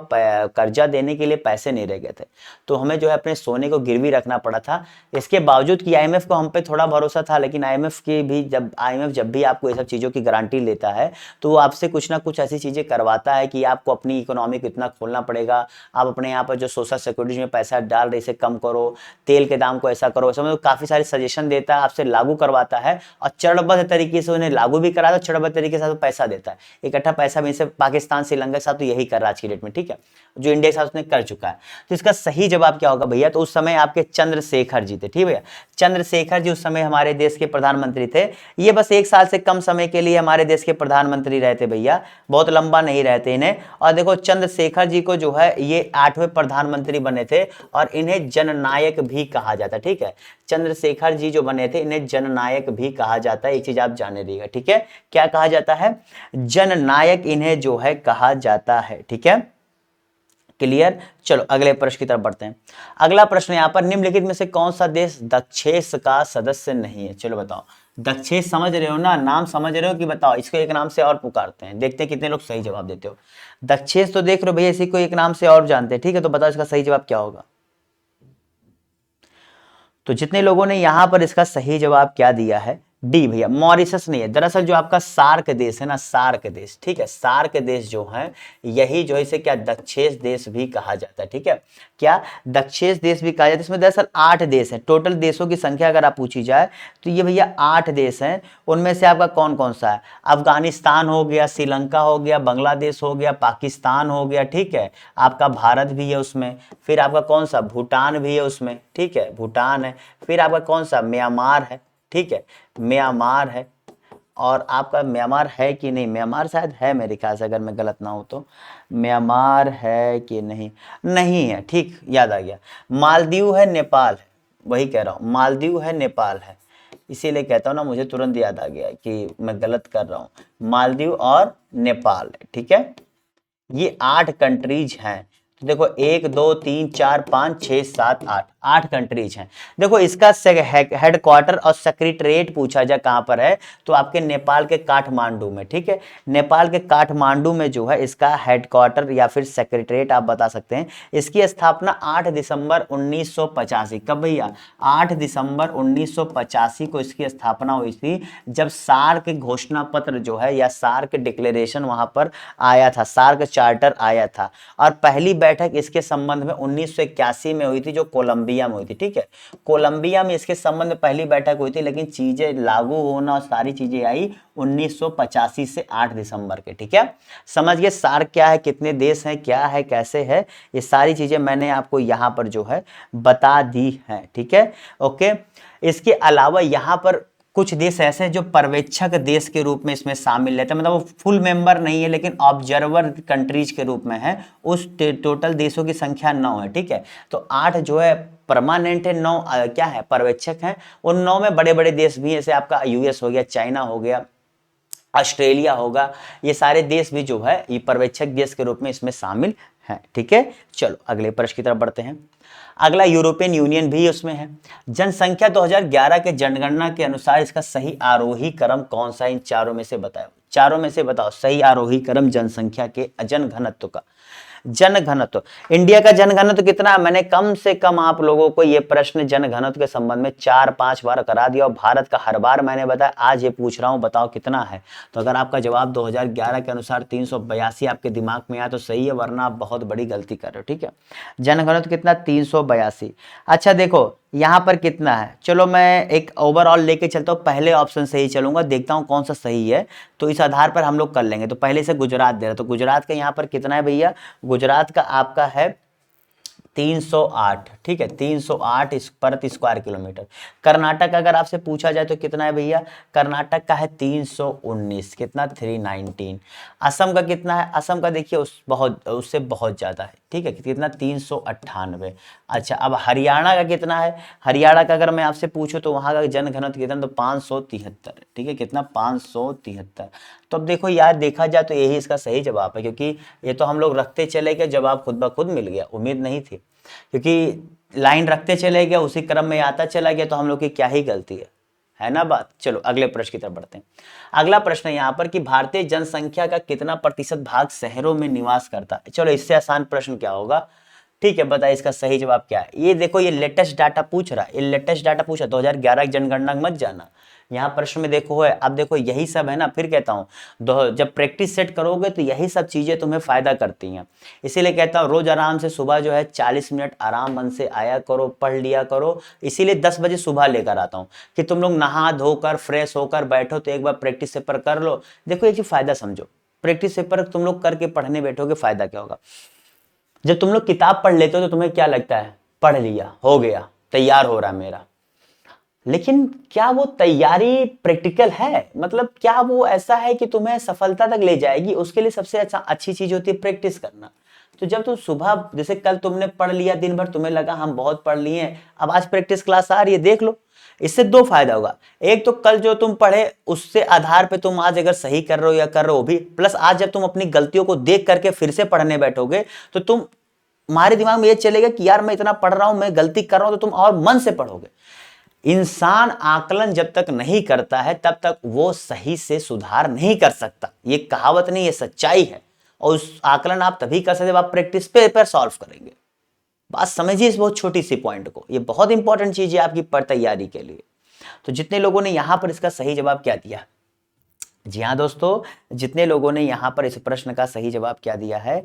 कर्जा देने के लिए पैसे नहीं रह गए थे, तो हमें जो है अपने सोने को गिरवी रखना पड़ा था। इसके बावजूद कि आईएमएफ को हम पे थोड़ा भरोसा था, लेकिन आईएमएफ जब भी आपको ये सब चीज़ों की गारंटी लेता है तो वो आपसे कुछ ना कुछ ऐसी चीज़ें करवाता है कि आपको अपनी इकोनॉमी को इतना खोलना पड़ेगा, आप अपने यहाँ पर जो सोशल सिक्योरिटी में पैसा डाल रहे इसे कम करो, तेल के दाम को ऐसा करो, समझो काफ़ी सारे सजेशन देता है, आपसे लागू करवाता है, और चरणबद्ध तरीके से उन्हें लागू भी करा दो, चरणबद्ध तरीके से पैसा देता है, इकट्ठा पैसा भी से पाकिस्तान श्रीलंका के साथ तो यही कर रहा आज की डेट में। ठीक है, जो इंडिया के साथ उसने कर चुका है। तो इसका सही जवाब क्या होगा भैया, तो उस समय आपके चंद्रशेखर जी थे। ठीक है, चंद्रशेखर जी उस समय हमारे देश के प्रधानमंत्री थे, ये बस 1 साल से कम समय के लिए हमारे देश के प्रधानमंत्री रहते भैया, बहुत लंबा नहीं रहते इन्हें। और देखो चंद्रशेखर जी को जो है ये 8वें प्रधानमंत्री बने थे, और इन्हें जननायक भी कहा जाता है। ठीक है, चंद्रशेखर जी जो बने थे इन्हें जननायक भी कहा जाता है, एक चीज आप जाने रहिएगा। ठीक है, क्या कहा जाता है, जननायक इन्हें जो है कहा जाता है। ठीक है, क्लियर। चलो अगले प्रश्न की तरफ बढ़ते हैं। अगला प्रश्न यहां पर, निम्नलिखित में से कौन सा देश दक्षेस का सदस्य नहीं है, चलो बताओ। दक्षेस समझ रहे हो ना, नाम समझ रहे हो कि बताओ, इसको एक नाम से और पुकारते हैं, देखते हैं कितने लोग सही जवाब देते हो। दक्षेस तो देख रहे हो भैया, इसी को एक नाम से और जानते हैं। ठीक है, तो बताओ इसका सही जवाब क्या होगा। तो जितने लोगों ने यहां पर इसका सही जवाब क्या दिया है, डी भैया, मॉरिशस नहीं है। दरअसल जो आपका सार्क देश है ना, सार्क देश, ठीक है, सार्क देश जो है यही जो है इसे क्या दक्षेस देश भी कहा जाता है। ठीक है, क्या दक्षेस देश भी कहा जाता है। इसमें दरअसल 8 देश है, टोटल देशों की संख्या अगर आप पूछी जाए तो ये भैया 8 देश हैं। उनमें से आपका कौन कौन सा है, अफगानिस्तान हो गया, श्रीलंका हो गया, बांग्लादेश हो गया, पाकिस्तान हो गया, ठीक है, आपका भारत भी है उसमें, फिर आपका कौन सा भूटान भी है उसमें, ठीक है, भूटान है, फिर आपका कौन सा म्यांमार है, ठीक है, म्यांमार है, और आपका म्यांमार है कि नहीं, म्यांमार शायद है मेरे ख्याल से, अगर मैं गलत ना हूं तो म्यांमार है कि नहीं, नहीं है, ठीक, याद आ गया, मालदीव है, नेपाल है, वही कह रहा हूं, मालदीव है, नेपाल है, इसीलिए कहता हूं ना, मुझे तुरंत याद आ गया कि मैं गलत कर रहा हूं, मालदीव और नेपाल है। ठीक है, ये 8 कंट्रीज हैं। देखो 1 2 3 4 5 6 7 8 8 कंट्रीज हैं। देखो इसका हेडक्वार्टर और सेक्रेटरीट पूछा जाए कहां पर है, तो आपके नेपाल के काठमांडू में। ठीक है, नेपाल के काठमांडू में जो है इसका हेडक्वार्टर या फिर सेक्रेटरीट आप बता सकते हैं। इसकी स्थापना 8 दिसंबर 1985, कब भैया? 8 दिसंबर 1985 को इसकी स्थापना हुई थी, जब सार्क घोषणा पत्र जो है या सार्क डिक्लेरेशन वहां पर आया था, सार्क चार्टर आया था। और पहली बैठक इसके संबंध में 1981 में हुई थी, जो कोलंबिया में हुई थी। ठीक है, कोलंबिया में इसके संबंध में पहली बैठक हुई थी, लेकिन चीजें लागू होना और सारी चीजें आई 1985 से 8 दिसंबर के। ठीक है, समझ गए सार्क क्या है, कितने देश हैं, क्या है, कैसे है, ये सारी चीजें मैंने आपको यहां पर जो है बता दी हैं। ठीक है, ओके। इसके अलावा यहां पर कुछ देश ऐसे हैं जो पर्यवेक्षक देश के रूप में इसमें शामिल रहते हैं, मतलब वो फुल मेंबर नहीं है लेकिन ऑब्जर्वर कंट्रीज के रूप में है। उस टोटल देशों की संख्या 9 है। ठीक है, तो 8 जो है परमानेंट है, 9 क्या है, पर्यवेक्षक हैं। उन 9 में बड़े बड़े देश भी, जैसे आपका यूएस हो गया, चाइना हो गया, ऑस्ट्रेलिया होगा, ये सारे देश भी जो है ये पर्यवेक्षक देश के रूप में इसमें शामिल है। ठीक है, चलो अगले प्रश्न की तरफ बढ़ते हैं। अगला यूरोपियन यूनियन भी उसमें है। जनसंख्या 2011 के जनगणना के अनुसार इसका सही आरोही क्रम कौन सा है? इन चारों में से बताओ, चारों में से बताओ सही आरोही क्रम जनसंख्या के जनघनत्व का। जनघनत्व, इंडिया का जनघनत्व कितना है? मैंने कम से कम आप लोगों को ये प्रश्न जनघनत्व के संबंध में 4-5 बार करा दिया, और भारत का हर बार मैंने बताया, आज ये पूछ रहा हूं बताओ कितना है। तो अगर आपका जवाब 2011 के अनुसार 382 आपके दिमाग में आया तो सही है, वरना आप बहुत बड़ी गलती कर रहे हो। ठीक है, जनघनत्व कितना? 382। अच्छा देखो यहां पर कितना है, चलो मैं एक ओवरऑल लेके चलता हूं, पहले ऑप्शन से ही चलूंगा, देखता हूं कौन सा सही है, तो इस आधार पर हम लोग कर लेंगे। तो पहले से गुजरात दे रहा, तो गुजरात का यहां पर कितना है भैया? गुजरात का आपका है 308। ठीक है, 308 प्रति स्क्वायर किलोमीटर। कर्नाटक अगर आपसे पूछा जाए तो कितना है भैया? कर्नाटक का है 319, कितना? 319। असम का कितना है? असम का देखिए उससे बहुत ज्यादा है। ठीक है, कितना? 398। अच्छा, अब हरियाणा का कितना है? हरियाणा का अगर मैं आपसे पूछूं तो वहां का जनघनत्व कितना? तो 573। ठीक है, कितना? 573। तो अब देखो यार, देखा जाए तो यही इसका सही जवाब है, क्योंकि ये तो हम लोग रखते चले गए, जवाब खुद ब खुद मिल गया, उम्मीद नहीं थी, क्योंकि लाइन रखते चले गए, उसी क्रम में आता चला गया, तो हम लोग की क्या ही गलती है ना बात। चलो अगले प्रश्न की तरफ बढ़ते हैं। अगला प्रश्न है यहाँ पर कि भारतीय जनसंख्या का कितना प्रतिशत भाग शहरों में निवास करता है? चलो इससे आसान प्रश्न क्या होगा? ठीक है, बताइए इसका सही जवाब क्या है? ये देखो, ये लेटेस्ट डाटा पूछ रहा है, ये लेटेस्ट डाटा पूछा 2011 की जनगणना मत जाना, यहाँ प्रश्न में देखो है। अब देखो यही सब है ना, फिर कहता हूँ जब प्रैक्टिस सेट करोगे तो यही सब चीजें तुम्हें फायदा करती हैं। इसीलिए कहता हूँ रोज आराम से सुबह जो है 40 मिनट आराम मन से आया करो, पढ़ लिया करो। इसीलिए 10 बजे सुबह लेकर आता हूँ कि तुम लोग नहा धोकर फ्रेश होकर बैठो, तो एक बार प्रैक्टिस पेपर कर लो। देखो एक फायदा समझो, प्रैक्टिस पेपर तुम लोग करके पढ़ने बैठोगे, फायदा क्या होगा? जब तुम लोग किताब पढ़ लेते हो तो तुम्हें क्या लगता है? पढ़ लिया, हो गया, तैयार हो रहा मेरा। लेकिन क्या वो तैयारी प्रैक्टिकल है? मतलब क्या वो ऐसा है कि तुम्हें सफलता तक ले जाएगी? उसके लिए सबसे अच्छी चीज होती है प्रैक्टिस करना। तो जब तुम सुबह, जैसे कल तुमने पढ़ लिया दिन भर, तुम्हें लगा हम बहुत पढ़ लिए, अब आज प्रैक्टिस क्लास आ रही है, देख लो। इससे 2 फायदा होगा। एक तो कल जो तुम पढ़े उससे आधार पे तुम आज अगर सही कर रहे हो या कर रहे हो भी, प्लस आज जब तुम अपनी गलतियों को देख करके फिर से पढ़ने बैठोगे तो तुम्हारे दिमाग में ये चलेगा कि यार मैं इतना पढ़ रहा हूं, मैं गलती कर रहा हूं, तो तुम और मन से पढ़ोगे। इंसान आकलन जब तक नहीं करता है तब तक वो सही से सुधार नहीं कर सकता। ये कहावत नहीं, ये सच्चाई है। और उस आकलन आप तभी कर सकते जब आप प्रैक्टिस पेपर सॉल्व करेंगे। बात समझिए इस बहुत छोटी सी पॉइंट को, ये बहुत इंपॉर्टेंट चीज है आपकी पर तैयारी के लिए। तो जितने लोगों ने यहां पर इसका सही जवाब क्या दिया, जी हाँ दोस्तों, जितने लोगों ने यहां पर इस प्रश्न का सही जवाब क्या दिया है,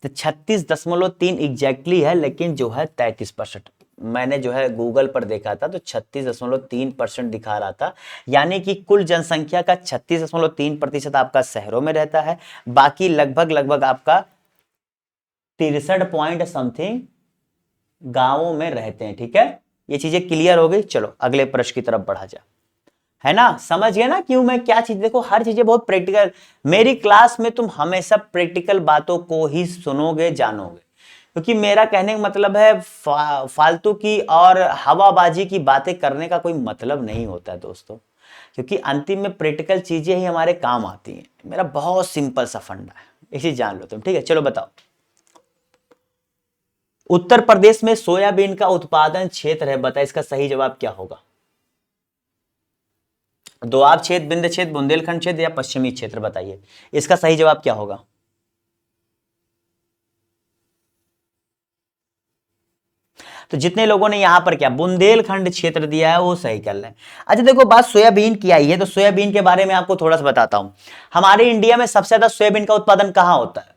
तो 36.3 एग्जैक्टली है, लेकिन जो है 33%। मैंने जो है गूगल पर देखा था तो 36.3% दिखा रहा था। यानी कि कुल जनसंख्या का 36.3% आपका शहरों में रहता है, बाकी लगभग आपका 63 पॉइंट समथिंग गांवों में रहते हैं। ठीक है, ये चीजें क्लियर हो गई। चलो अगले प्रश्न की तरफ बढ़ा जा, है ना? समझ गए ना क्यों मैं क्या चीज? देखो हर चीजें बहुत प्रैक्टिकल। मेरी क्लास में तुम हमेशा प्रैक्टिकल बातों को ही सुनोगे, जानोगे, क्योंकि मेरा कहने का मतलब है फालतू की और हवाबाजी की बातें करने का कोई मतलब नहीं होता है दोस्तों, क्योंकि अंतिम में प्रैक्टिकल चीजें ही हमारे काम आती हैं। मेरा बहुत सिंपल सा फंडा है, इसी जान लो तुम। ठीक है, चलो बताओ उत्तर प्रदेश में सोयाबीन का उत्पादन क्षेत्र है, बताइए इसका सही जवाब क्या होगा। दोआब क्षेत्र, विंध्य क्षेत्र, बुंदेलखंड क्षेत्र या पश्चिमी क्षेत्र, बताइए इसका सही जवाब क्या होगा। तो जितने लोगों ने यहां पर क्या बुंदेलखंड क्षेत्र दिया है वो सही कर लें। अच्छा देखो, बात सोयाबीन की आई है तो सोयाबीन के बारे में आपको थोड़ा सा बताता हूं। हमारे इंडिया में सबसे ज्यादा सोयाबीन का उत्पादन कहां होता है।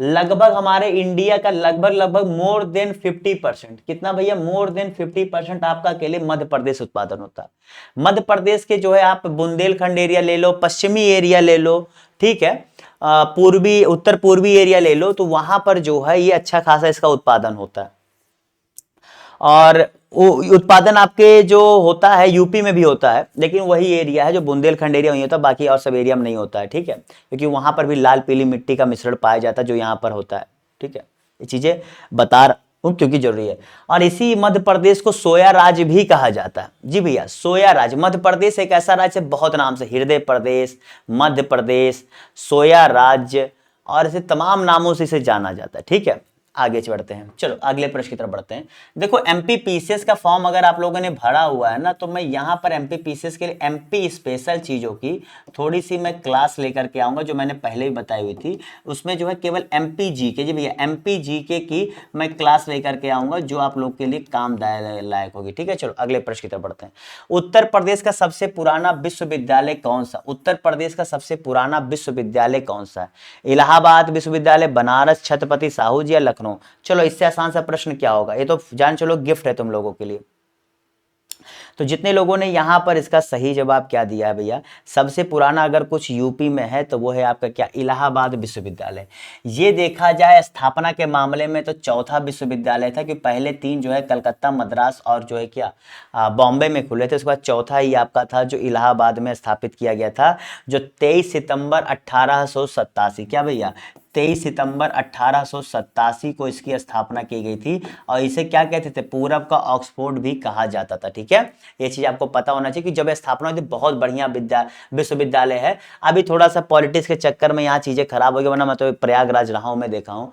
लगभग हमारे इंडिया का लगभग मोर देन 50%, कितना भैया, मोर देन 50% आपका अकेले मध्य प्रदेश उत्पादन होता है। मध्य प्रदेश के जो है आप बुंदेलखंड एरिया ले लो, पश्चिमी एरिया ले लो, ठीक है, पूर्वी उत्तर पूर्वी एरिया ले लो, तो वहां पर जो है ये अच्छा खासा इसका उत्पादन होता है। और उत्पादन आपके जो होता है यूपी में भी होता है, लेकिन वही एरिया है जो बुंदेलखंड एरिया वही होता है, बाकी और सब एरिया में नहीं होता है, ठीक है, क्योंकि वहां पर भी लाल पीली मिट्टी का मिश्रण पाया जाता है जो यहाँ पर होता है, ठीक है। ये चीजें बता रहा हूं क्योंकि जरूरी है। और इसी मध्य प्रदेश को सोया राज्य भी कहा जाता है। जी भैया, सोया राज्य, मध्य प्रदेश एक ऐसा राज्य है बहुत नाम से, हृदय प्रदेश, मध्य प्रदेश, सोया राज्य, और ऐसे तमाम नामों से इसे जाना जाता है, ठीक है। आगे बढ़ते हैं, चलो अगले प्रश्न की तरफ बढ़ते हैं। देखो एमपी पीसीएस का फॉर्म अगर आप लोगों ने भरा हुआ है ना, तो मैं यहां पर एमपी पीसीएस के लिए एमपी स्पेशल चीजों की थोड़ी सी मैं क्लास लेकर के आऊंगा, जो मैंने पहले ही बताई हुई थी। उसमें जो है केवल एमपी जीके, जी भैया एमपी जीके की मैं क्लास लेकर के आऊंगा, जो आप लोग के लिए काम लायक होगी, ठीक है। चलो अगले प्रश्न की तरफ बढ़ते हैं। उत्तर प्रदेश का सबसे पुराना विश्वविद्यालय कौन सा, उत्तर प्रदेश का सबसे पुराना विश्वविद्यालय कौन सा है। इलाहाबाद विश्वविद्यालय, बनारस, छत्रपति साहू जी या लखनऊ। चलो इससे आसान सा प्रश्न क्या होगा, ये तो जान चलो गिफ्ट है तुम लोगों के लिए। तो जितने लोगों ने यहां पर इसका सही जवाब क्या दिया है भैया, सबसे पुराना अगर कुछ यूपी में है तो वो है आपका क्या, इलाहाबाद विश्वविद्यालय। ये देखा जाए स्थापना के मामले में तो चौथा विश्वविद्यालय था, कि पहले तीन जो है कलकत्ता, मद्रास और जो है क्या बॉम्बे में खुले थे, उसके बाद चौथा ही आपका था जो इलाहाबाद में स्थापित किया गया था, जो 23 सितंबर 1887, क्या भैया 23 सितंबर 1887 को इसकी स्थापना की गई थी। और इसे क्या कहते थे, पूरब का ऑक्सफोर्ड भी कहा जाता था, ठीक है। ये चीज आपको पता होना चाहिए कि जब स्थापना हुई थी, बहुत बढ़िया विश्वविद्यालय है। अभी थोड़ा सा पॉलिटिक्स के चक्कर में यहाँ चीजें खराब हो गई, वरना मैं तो प्रयागराज रहा हूं, मैं देखा हूँ,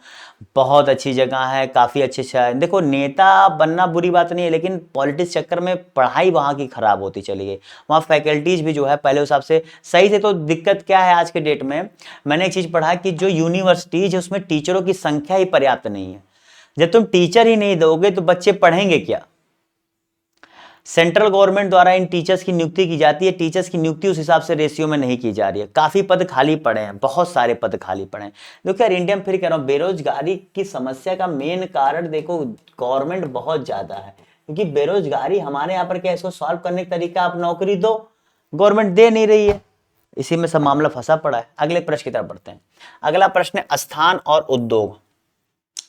बहुत अच्छी जगह है, काफी अच्छे देखो नेता बनना बुरी बात नहीं है, लेकिन पॉलिटिक्स चक्कर में पढ़ाई वहां की खराब होती चली गई। वहां फैकल्टीज भी जो है पहले हिसाब से सही से, तो दिक्कत क्या है आज के डेट में, मैंने एक चीज पढ़ा कि जो यूनिवर्सिटीज है उसमें टीचरों की संख्या ही पर्याप्त नहीं है। जब तुम टीचर ही नहीं दोगे तो बच्चे पढ़ेंगे क्या। सेंट्रल गवर्नमेंट द्वारा इन टीचर्स की नियुक्ति की जाती है, टीचर्स की नियुक्ति उस हिसाब से रेशियो में नहीं की जा रही है, काफी पद खाली पड़े हैं, बहुत सारे पद खाली पड़े हैं। देखो यार इंडिया में फिर कह रहा हूं, बेरोजगारी की समस्या का मेन कारण देखो गवर्नमेंट बहुत ज्यादा है, क्योंकि बेरोजगारी हमारे यहाँ पर क्या, इसको सॉल्व करने का तरीका आप नौकरी दो, गवर्नमेंट दे नहीं रही है, इसी में सब मामला फंसा पड़ा है। अगले प्रश्न की तरफ बढ़ते हैं। अगला प्रश्न है स्थान और उद्योग,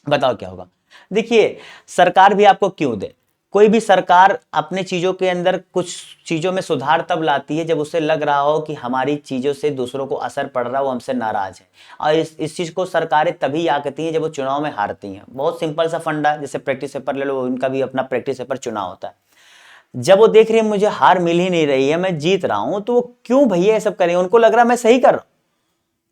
बताओ क्या होगा। देखिए सरकार भी आपको क्यों दे, कोई भी सरकार अपने चीजों के अंदर कुछ चीजों में सुधार तब लाती है जब उसे लग रहा हो कि हमारी चीजों से दूसरों को असर पड़ रहा है, वो हमसे नाराज है। और इस चीज को सरकारें तभी आकती हैं जब वो चुनाव में हारती हैं। बहुत सिंपल सा फंडा है, जैसे प्रैक्टिस पेपर ले लो, उनका भी अपना प्रैक्टिस पेपर चुनाव होता है। जब वो देख रही है मुझे हार मिल ही नहीं रही है, मैं जीत रहा हूं, तो वो क्यों भैया ये सब करेंगे, उनको लग रहा है मैं सही कर रहा हूं,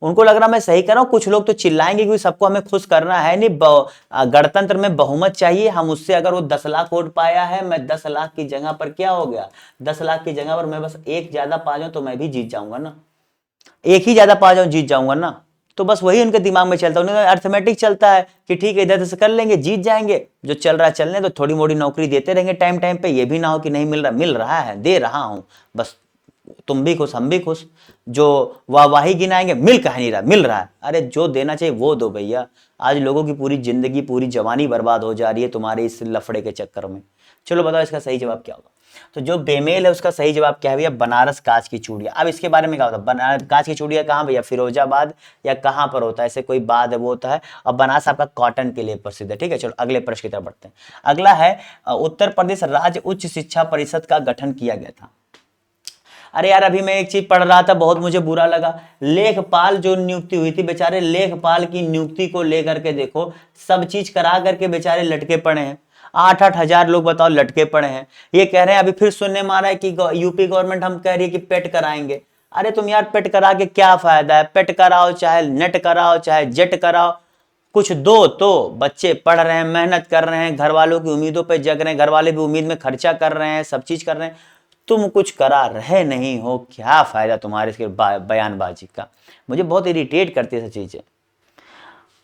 उनको लग रहा मैं सही कर रहा हूं। कुछ लोग तो चिल्लाएंगे क्योंकि सबको हमें खुश करना है, नहीं गणतंत्र में बहुमत चाहिए, हम उससे अगर वो 10 लाख वोट पाया है, मैं 10 लाख की जगह पर क्या हो गया, 10 लाख की जगह पर मैं बस एक ज्यादा पा जाऊं तो मैं भी जीत जाऊंगा ना, एक ही ज्यादा पा जाऊं जीत जाऊंगा ना। तो बस वही उनके दिमाग में चलता है, उन्हें अर्थमेटिक चलता है कि ठीक है इधर से कर लेंगे जीत जाएंगे, जो चल रहा है चलने तो, थोड़ी मोड़ी नौकरी देते रहेंगे टाइम टाइम पे, ये भी ना हो कि नहीं मिल रहा है, दे रहा हूं, बस तुम भी खुश हम भी खुश, जो वाहवाही गिनाएंगे मिल कहीं नहीं रहा, मिल रहा है, अरे जो देना चाहिए वो दो भैया। आज लोगों की पूरी जिंदगी पूरी जवानी बर्बाद हो जा रही है तुम्हारे इस लफड़े के चक्कर में। चलो बताओ इसका सही जवाब क्या होगा। तो जो बेमेल है उसका सही जवाब क्या है भैया, बनारस कांच की चूड़ियां। अब इसके बारे में क्या होता है, बनारस कांच की चूड़ियां कहाँ भैया, फिरोजाबाद या कहाँ पर होता है, ऐसे कोई बात है वो होता है। और बनारस आपका कॉटन के लिए प्रसिद्ध है, ठीक है। चलो अगले प्रश्न की तरफ बढ़ते हैं। अगला है उत्तर प्रदेश राज्य उच्च शिक्षा परिषद का गठन किया गया था। अरे यार अभी मैं एक चीज पढ़ रहा था, बहुत मुझे बुरा लगा, लेखपाल जो नियुक्ति हुई थी, बेचारे लेखपाल की नियुक्ति को लेकर के देखो सब चीज करा करके बेचारे लटके पड़े हैं। 8-8 हजार लोग बताओ लटके पड़े हैं। ये कह रहे हैं, अभी फिर सुनने में आ रहा है कि यूपी गवर्नमेंट हम कह रही है कि पेट कराएंगे। अरे तुम यार पेट करा के क्या फायदा है, पेट कराओ चाहे नेट कराओ चाहे जेट कराओ, कुछ दो तो बच्चे पढ़ रहे हैं, मेहनत कर रहे हैं, घर वालों की उम्मीदों पे जग रहे हैं, घर वाले भी उम्मीद में खर्चा कर रहे हैं, सब चीज कर रहे हैं, तुम कुछ करा रहे नहीं हो, क्या फायदा तुम्हारे इसके बयानबाजी का। मुझे बहुत इरिटेट करती है सब चीजें,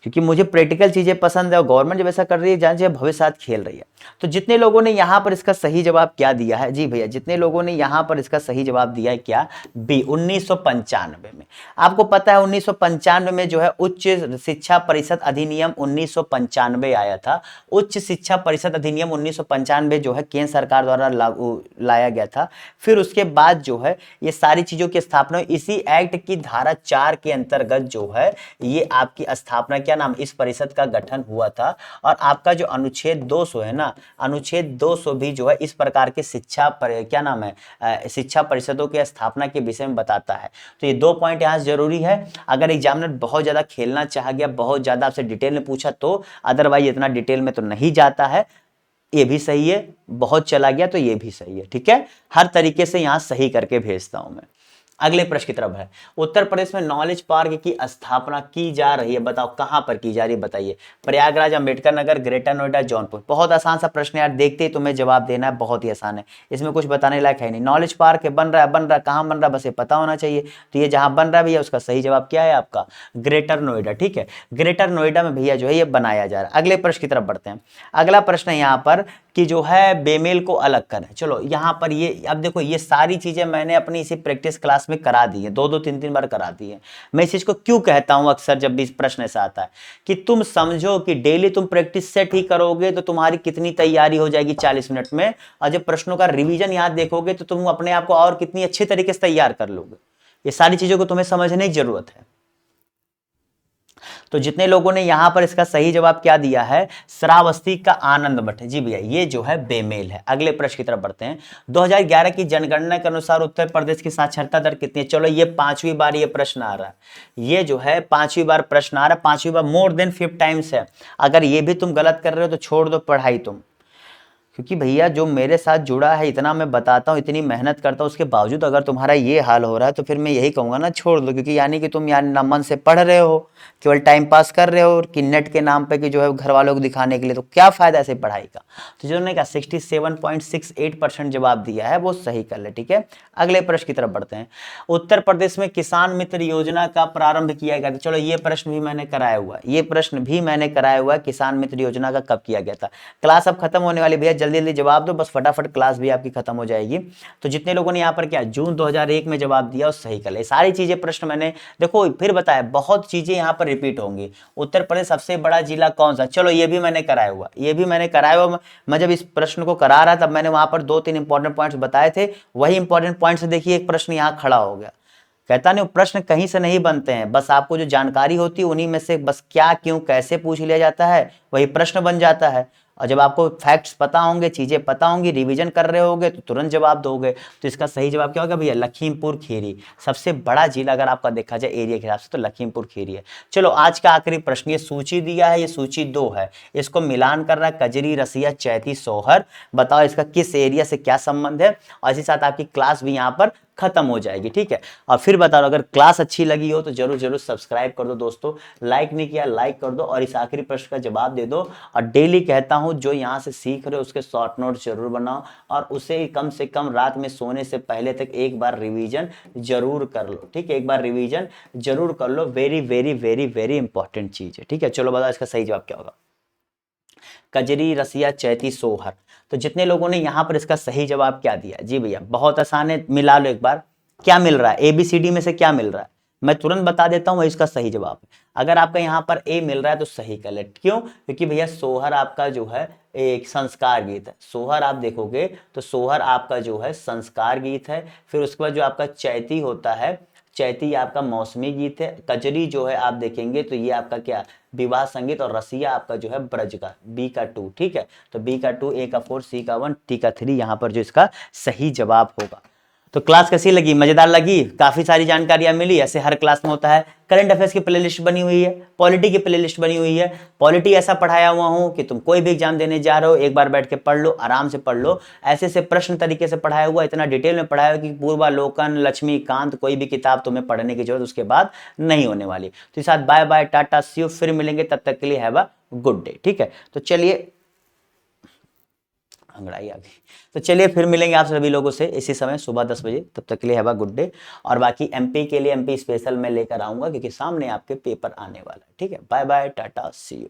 क्योंकि मुझे प्रैक्टिकल चीजें पसंद है और गवर्नमेंट जब ऐसा कर रही है जान चाहिए भविष्य साथ खेल रही है। तो जितने लोगों ने यहां पर इसका सही जवाब क्या दिया है, जी भैया जितने लोगों ने यहां पर इसका सही जवाब दिया है क्या, बी 1995 में। आपको पता है 1995 में जो है उच्च शिक्षा परिषद अधिनियम 1995 आया था। उच्च शिक्षा परिषद अधिनियम 1995 जो है केंद्र सरकार द्वारा लागू लाया गया था। फिर उसके बाद जो है ये सारी चीजों की स्थापना इसी एक्ट की धारा 4 के अंतर्गत जो है ये आपकी स्थापना क्या नाम इस परिषद का गठन हुआ था। और आपका जो अनुच्छेद 200 है ना, अनुच्छेद 200 भी जो है इस प्रकार के क्या नाम है शिक्षा परिषदों की स्थापना के विषय में बताता है। तो ये 2 पॉइंट यहाँ जरूरी है। अगर एग्जामिनर बहुत ज्यादा खेलना चाह गया, बहुत ज्यादा आपसे डिटेल में पूछा तो, अदरवाइज इतना डिटेल में तो नहीं जाता है। ये भी सही है, बहुत चला गया तो ये भी सही है, ठीक है। हर तरीके से यहां सही करके भेजता हूं मैं। अगले प्रश्न की तरफ है, उत्तर प्रदेश में नॉलेज पार्क की स्थापना की जा रही है, बताओ कहां पर की जा रही है, बताइए। प्रयागराज, अंबेडकर नगर, ग्रेटर नोएडा, जौनपुर। बहुत आसान सा प्रश्न यार, देखते ही तुम्हें जवाब देना है, बहुत ही आसान है, इसमें कुछ बताने लायक है नहीं। नॉलेज पार्क है, बन रहा है, कहां बन रहा है बस ये पता होना चाहिए। तो ये जहां बन रहा है भैया उसका सही जवाब क्या है आपका, ग्रेटर नोएडा, ठीक है। ग्रेटर नोएडा में भैया जो है ये बनाया जा रहा है। अगले प्रश्न की तरफ बढ़ते हैं। अगला प्रश्न है यहाँ पर कि जो है बेमेल को अलग करें। चलो यहाँ पर ये अब देखो, ये सारी चीजें मैंने अपनी इसी प्रैक्टिस क्लास में करा दी है, 2-2 3-3 बार करा दी है। मैं इस चीज को क्यों कहता हूं अक्सर जब भी इस प्रश्न ऐसा आता है कि तुम समझो कि डेली तुम प्रैक्टिस सेट ही करोगे तो तुम्हारी कितनी तैयारी हो जाएगी 40 मिनट में, और जब प्रश्नों का रिवीजन याद देखोगे तो तुम अपने आप को और कितनी अच्छे तरीके से तैयार कर लोगे। ये सारी चीजों को तुम्हें समझने की जरूरत है। तो जितने लोगों ने यहां पर इसका सही जवाब क्या दिया है, श्रावस्ती का आनंद मठ है, जी भैया ये जो है बेमेल है। अगले प्रश्न की तरफ बढ़ते हैं। 2011 की जनगणना के अनुसार उत्तर प्रदेश की साक्षरता दर कितनी है। चलो ये 5वीं बार ये प्रश्न आ रहा है, ये जो है 5वीं बार प्रश्न आ रहा है, 5वीं बार, मोर देन 5 टाइम्स है। अगर ये भी तुम गलत कर रहे हो तो छोड़ दो पढ़ाई तुम, क्योंकि भैया जो मेरे साथ जुड़ा है, इतना मैं बताता हूँ, इतनी मेहनत करता हूँ, उसके बावजूद अगर तुम्हारा ये हाल हो रहा है तो फिर मैं यही कहूँगा ना छोड़ दो। क्योंकि यानी कि तुम यानी ना मन से पढ़ रहे हो, केवल टाइम पास कर रहे हो कि नेट के नाम पे कि जो है घर वालों को दिखाने के लिए, तो क्या फायदा ऐसे पढ़ाई का। तो जिन्होंने कहा 67.68% जवाब दिया है वो सही कर ले, ठीक है। अगले प्रश्न की तरफ बढ़ते हैं। उत्तर प्रदेश में किसान मित्र योजना का प्रारंभ किया गया था। चलो ये प्रश्न भी मैंने कराया हुआ है, ये प्रश्न भी मैंने कराया हुआ है, किसान मित्र योजना का कब किया गया था। क्लास अब खत्म होने वाली भैया, जल्दी जल्दी जवाब दो, बस फटाफट क्लास भी आपकी खत्म हो जाएगी। तो जितने लोगों ने यहाँ पर क्या जून 2001 में जवाब दिया और सही कर ले। सारी चीजें प्रश्न मैंने देखो फिर बताया, बहुत चीजें यहाँ पर रिपीट होंगी। उत्तर प्रदेश सबसे बड़ा जिला कौन सा, चलो ये भी मैंने कराया हुआ, ये भी मैंने कराया हुआ। मैं जब इस प्रश्न को करा रहा तब मैंने वहां पर 2-3 इंपॉर्टेंट पॉइंट्स बताए थे, वही इंपॉर्टेंट पॉइंट्स देखिए एक प्रश्न यहाँ खड़ा हो गया। कहता नहीं प्रश्न कहीं से नहीं बनते हैं, बस आपको जो जानकारी होती है उन्हीं में से बस क्या क्यों कैसे पूछ लिया जाता है वही प्रश्न बन जाता है। और जब आपको फैक्ट्स पता होंगे, चीजें पता होंगी, रिवीजन कर रहे होगे तो तुरंत जवाब दोगे। तो इसका सही जवाब क्या होगा भैया, लखीमपुर खीरी। सबसे बड़ा जिला अगर आपका देखा जाए एरिया के हिसाब से तो लखीमपुर खीरी है। चलो आज का आखिरी प्रश्न, ये सूची दिया है, ये सूची 2 है, इसको मिलान करना है, कजरी, रसिया, चैती, सोहर। बताओ इसका किस एरिया से क्या संबंध है, और इसी साथ आपकी क्लास भी यहाँ पर खत्म हो जाएगी, ठीक है। और फिर बता दो अगर क्लास अच्छी लगी हो तो जरूर जरूर सब्सक्राइब कर दो दोस्तों, लाइक नहीं किया लाइक कर दो, और इस आखिरी प्रश्न का जवाब दे दो। और डेली कहता हूं जो यहां से सीख रहे हो उसके शॉर्ट नोट जरूर बनाओ, और उसे कम से कम रात में सोने से पहले तक एक बार रिवीजन जरूर कर लो, ठीक है। एक बार रिवीजन जरूर कर लो, very very very very important चीज है, ठीक है। चलो बताओ इसका सही जवाब क्या होगा, कजरी, रसिया, चैती, सोहर। तो जितने लोगों ने यहां पर इसका सही जवाब क्या दिया, जी भैया बहुत आसान है, मिला लो एक बार। क्या मिल रहा है, ABCD में से क्या मिल रहा है, मैं तुरंत बता देता हूं, इसका सही जवाब है। अगर आपका यहां पर A मिल रहा है तो सही कर ले, क्यों, क्योंकि भैया सोहर आपका जो है एक संस्कार गीत है। सोहर आप देखोगे तो सोहर आपका जो है संस्कार गीत है। फिर उसके बाद जो आपका चैती होता है, चैती आपका मौसमी गीत है। कजरी जो है आप देखेंगे तो ये आपका क्या विवाह संगीत, और रसिया आपका जो है ब्रज का, B का 2, ठीक है। तो B का 2, A का 4, C का 1, T का 3 यहाँ पर जो इसका सही जवाब होगा। तो क्लास कैसी लगी, मजेदार लगी, काफी सारी जानकारियां मिली, ऐसे हर क्लास में होता है। करंट अफेयर्स की प्लेलिस्ट बनी हुई है, पॉलिटी की प्लेलिस्ट बनी हुई है। पॉलिटी ऐसा पढ़ाया हुआ हूं कि तुम कोई भी एग्जाम देने जा रहे हो एक बार बैठ के पढ़ लो, आराम से पढ़ लो। ऐसे से प्रश्न तरीके से पढ़ाया हुआ, इतना डिटेल में पढ़ाया हुआ कि पूर्वालोकन, लक्ष्मीकांत, कोई भी किताब तुम्हें पढ़ने की जरूरत उसके बाद नहीं होने वाली। तो इस साथ bye bye, tata, see you, फिर मिलेंगे, तब तक के लिए हैव अ गुड डे। ठीक है, तो चलिए, अंगड़ाई आ गई। तो चलिए फिर मिलेंगे आप सभी लोगों से इसी समय सुबह 10 बजे, तब तक के लिए हैव अ गुड डे। और बाकी एमपी के लिए एमपी स्पेशल मैं लेकर आऊंगा, क्योंकि सामने आपके पेपर आने वाला है। ठीक है, bye bye, tata, see you.